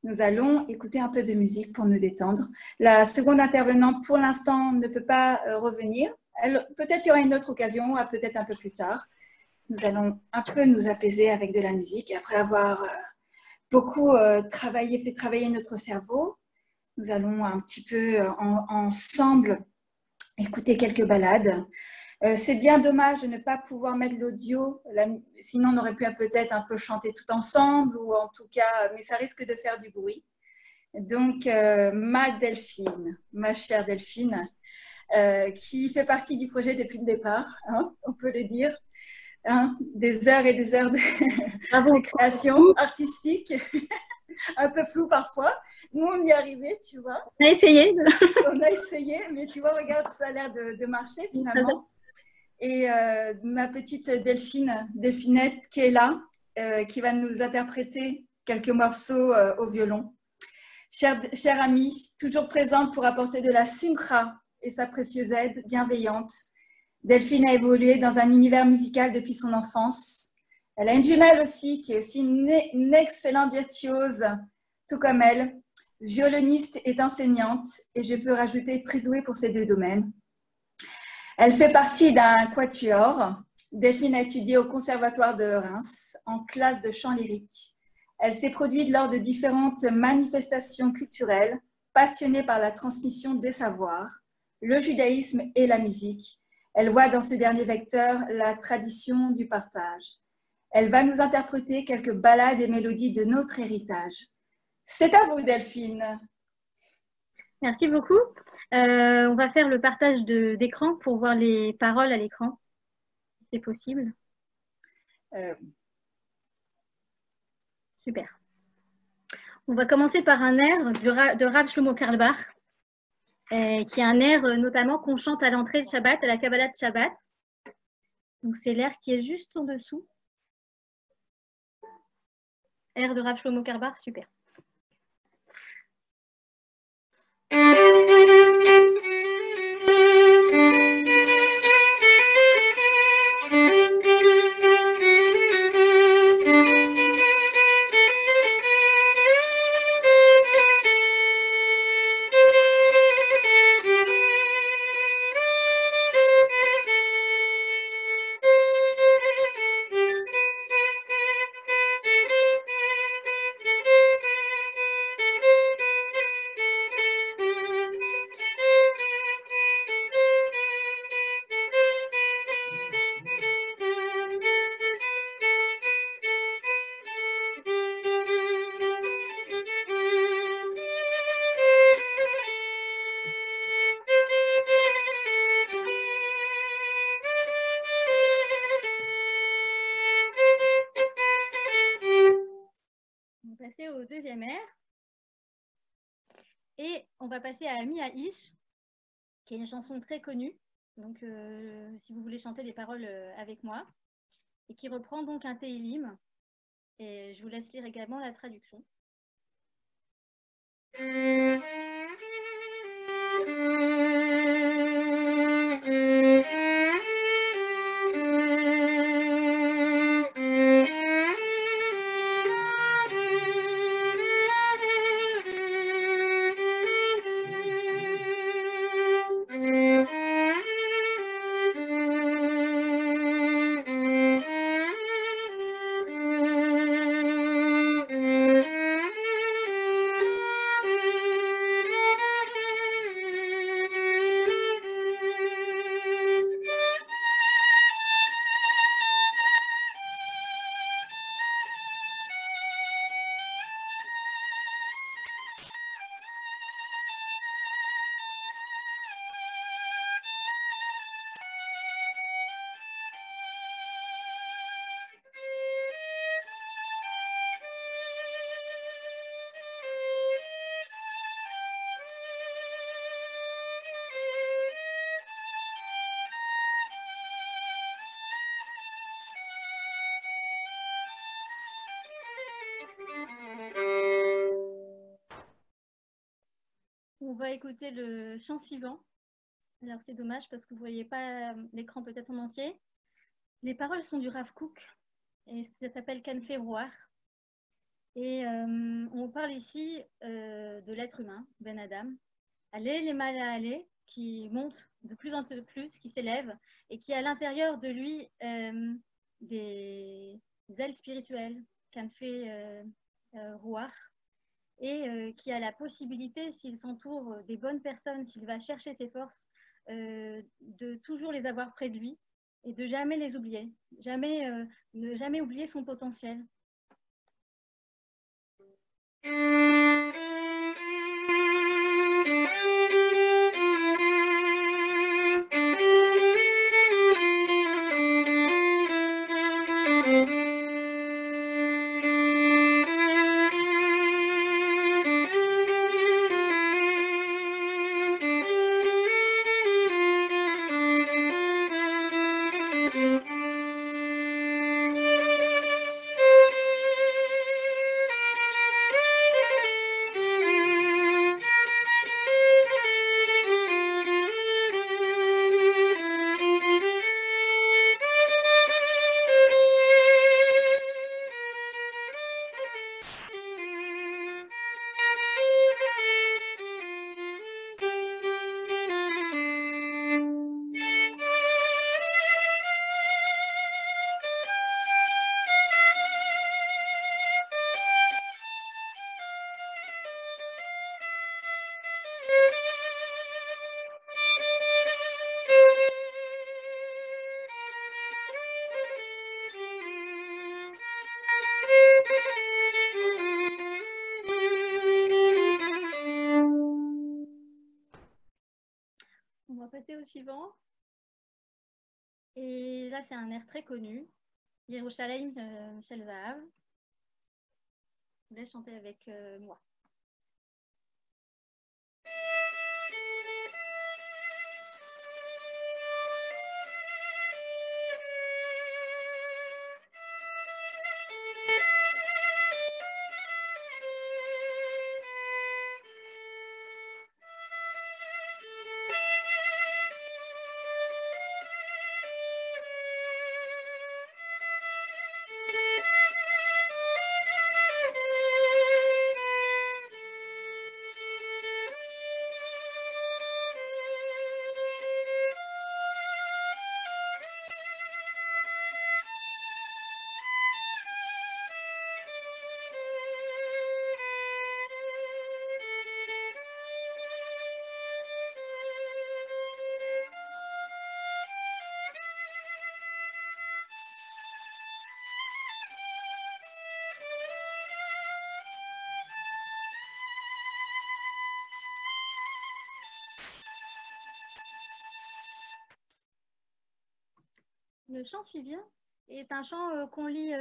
Nous allons écouter un peu de musique pour nous détendre. La seconde intervenante, pour l'instant, ne peut pas revenir. Peut-être il y aura une autre occasion, peut-être un peu plus tard. Nous allons un peu nous apaiser avec de la musique. Après avoir beaucoup fait travailler notre cerveau, nous allons un petit peu ensemble écouter quelques ballades. C'est bien dommage de ne pas pouvoir mettre l'audio, sinon on aurait pu peut-être un peu chanter tout ensemble, ou en tout cas, mais ça risque de faire du bruit. Donc, ma Delphine, ma chère Delphine, qui fait partie du projet depuis le départ, hein, on peut le dire, hein, des heures et des heures de création artistique, un peu flou parfois. Nous, on y est arrivé, tu vois. On a essayé. On a essayé, mais tu vois, regarde, ça a l'air de marcher finalement. Et ma petite Delphinette qui est là, qui va nous interpréter quelques morceaux au violon. Chère amie, toujours présente pour apporter de la simcha et sa précieuse aide bienveillante. Delphine a évolué dans un univers musical depuis son enfance. Elle a une jumelle aussi, qui est aussi une excellente virtuose, tout comme elle, violoniste et enseignante, et je peux rajouter très douée pour ces deux domaines. Elle fait partie d'un quatuor. Delphine a étudié au Conservatoire de Reims en classe de chant lyrique. Elle s'est produite lors de différentes manifestations culturelles, passionnée par la transmission des savoirs, le judaïsme et la musique. Elle voit dans ce dernier vecteur la tradition du partage. Elle va nous interpréter quelques ballades et mélodies de notre héritage. C'est à vous, Delphine. Merci beaucoup. On va faire le partage d'écran pour voir les paroles à l'écran. C'est possible. Super. On va commencer par un air de Rav Shlomo Carlebach, qui est un air notamment qu'on chante à l'entrée de Shabbat, à la Kabbalah de Shabbat. Donc c'est l'air qui est juste en dessous. Air de Rav Shlomo Carlebach, super. Au deuxième air et on va passer à Ami Aish, qui est une chanson très connue, donc si vous voulez chanter les paroles avec moi, et qui reprend donc un Tehillim, et je vous laisse lire également la traduction. On va écouter le chant suivant. Alors c'est dommage parce que vous ne voyez pas l'écran peut-être en entier. Les paroles sont du Rav Kook et ça s'appelle Canfé Roar. Et on parle ici de l'être humain, Ben Adam. Aller les mal à aller, qui monte de plus en plus, qui s'élève et qui a à l'intérieur de lui des ailes spirituelles, qu'en fait Rouar, et qui a la possibilité, s'il s'entoure des bonnes personnes, s'il va chercher ses forces, de toujours les avoir près de lui et de jamais les oublier, ne jamais oublier son potentiel. On va passer au suivant. Et là, c'est un air très connu. Yerushalayim Shel Zahav. Je vous laisse chanter avec moi. Le chant suivant est un chant qu'on lit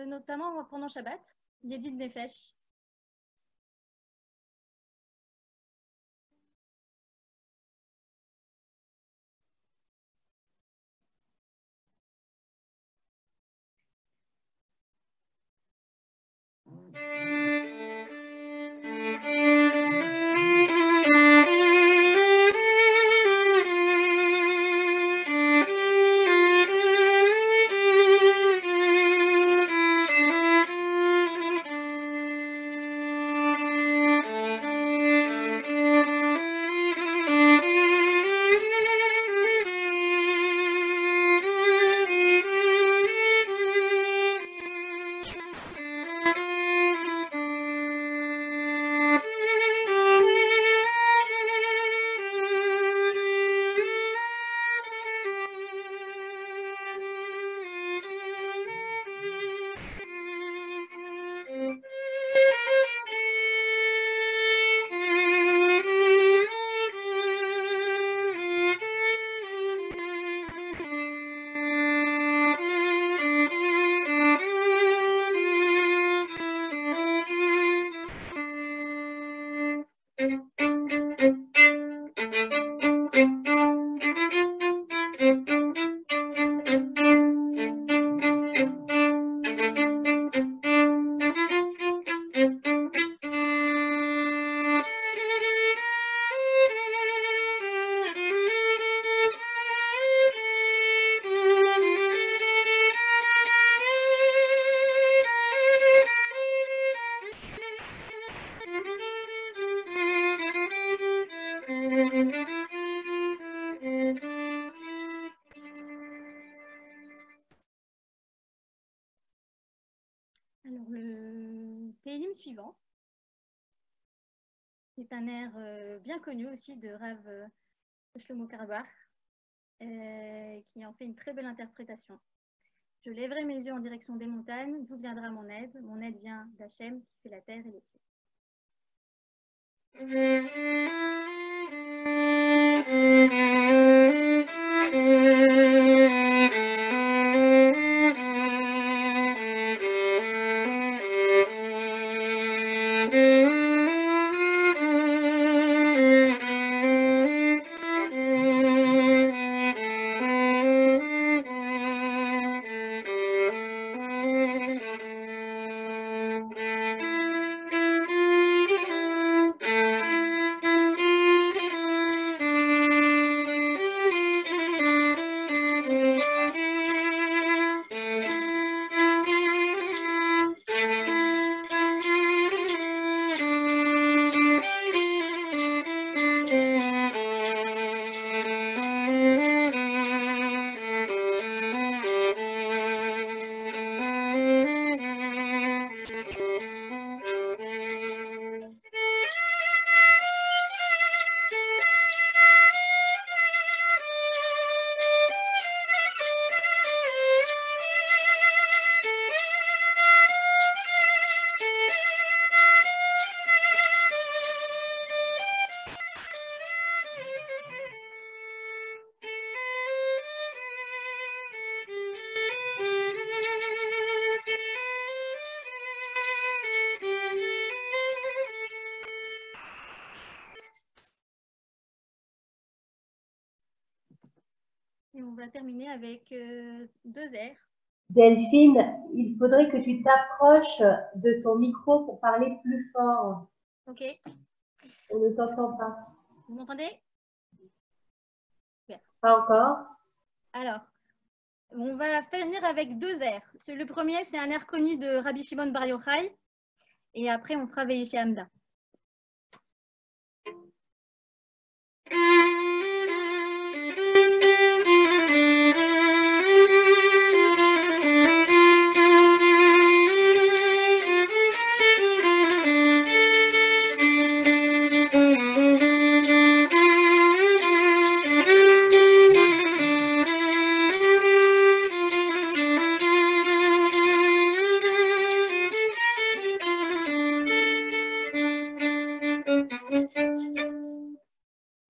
notamment pendant Shabbat, Yedid Nefesh. C'est un air bien connu aussi de Rav Shlomo Carlebach, qui en fait une très belle interprétation. Je lèverai mes yeux en direction des montagnes, d'où viendra mon aide? Mon aide vient d'Hachem qui fait la terre et les cieux. Et on va terminer avec 2 airs. Delphine, il faudrait que tu t'approches de ton micro pour parler plus fort. Ok. On ne t'entend pas. Vous m'entendez? Pas encore. Alors, on va finir avec 2 airs. Le premier, c'est un air connu de Rabbi Shimon Bar Yochai. Et après, on fera Veillé chez Hamda.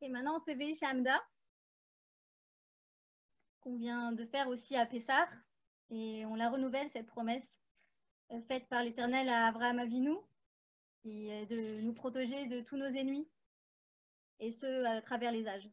Et maintenant, on fait Veillé chez Hamda, qu'on vient de faire aussi à Pessah. Et on la renouvelle, cette promesse faite par l'Éternel à Abraham Avinu, qui est de nous protéger de tous nos ennemis, et ce, à travers les âges.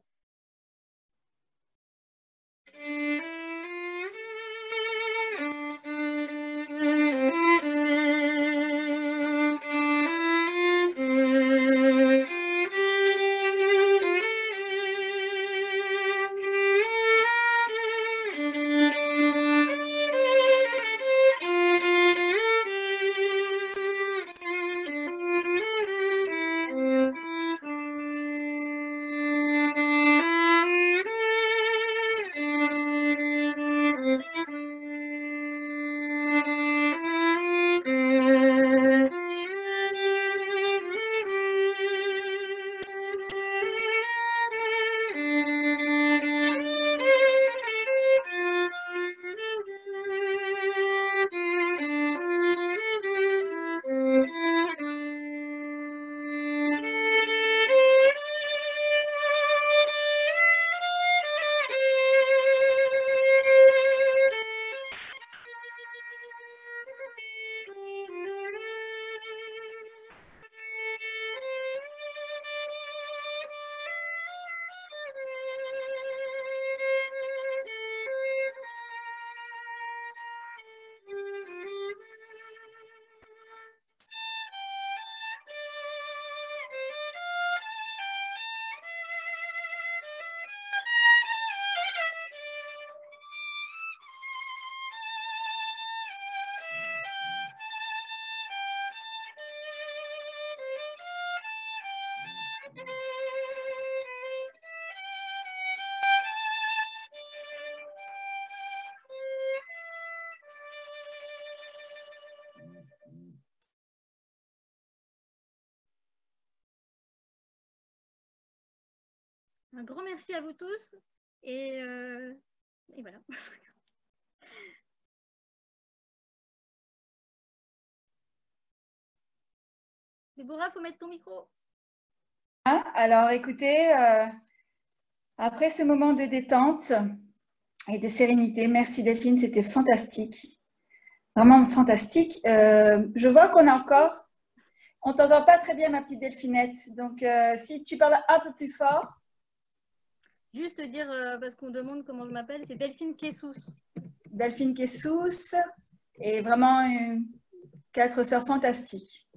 Un grand merci à vous tous. Et voilà. Déborah, il faut mettre ton micro. Alors, écoutez, après ce moment de détente et de sérénité, merci Delphine, c'était fantastique. Vraiment fantastique. Je vois qu'on a encore... On ne t'entend pas très bien, ma petite Delphinette. Donc, si tu parles un peu plus fort. Juste dire, parce qu'on demande comment je m'appelle, c'est Delphine Kessous. Delphine Kessous. Et vraiment, 4 sœurs fantastiques.